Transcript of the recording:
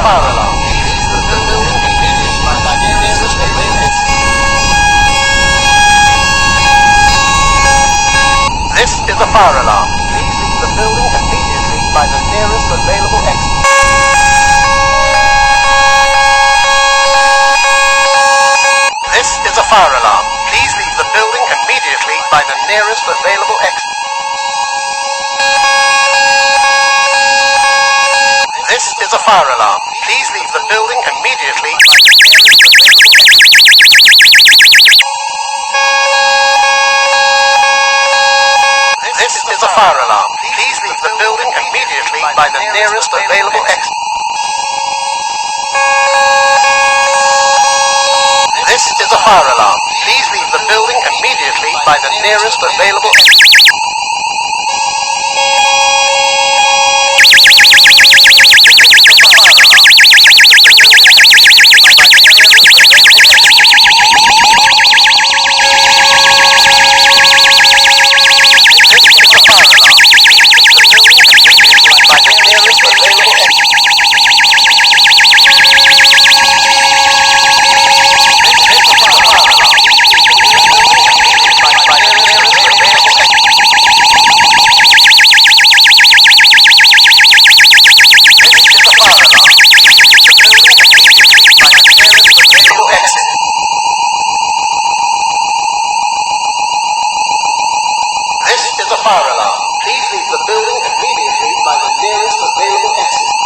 fire alarm. Please leave the building immediately by the nearest exit. This is a fire alarm. Please leave the building immediately by the nearest available exit. This is a fire alarm. Please leave the building immediately by the nearest available exit. This is a fire alarm. Please leave the building immediately by the nearest available exit. This is a fire alarm. Please leave the building immediately by the nearest available exit. This is a fire alarm. Please leave the building immediately by the nearest available exit. This is a fire alarm. Please leave the building immediately by the nearest available exit.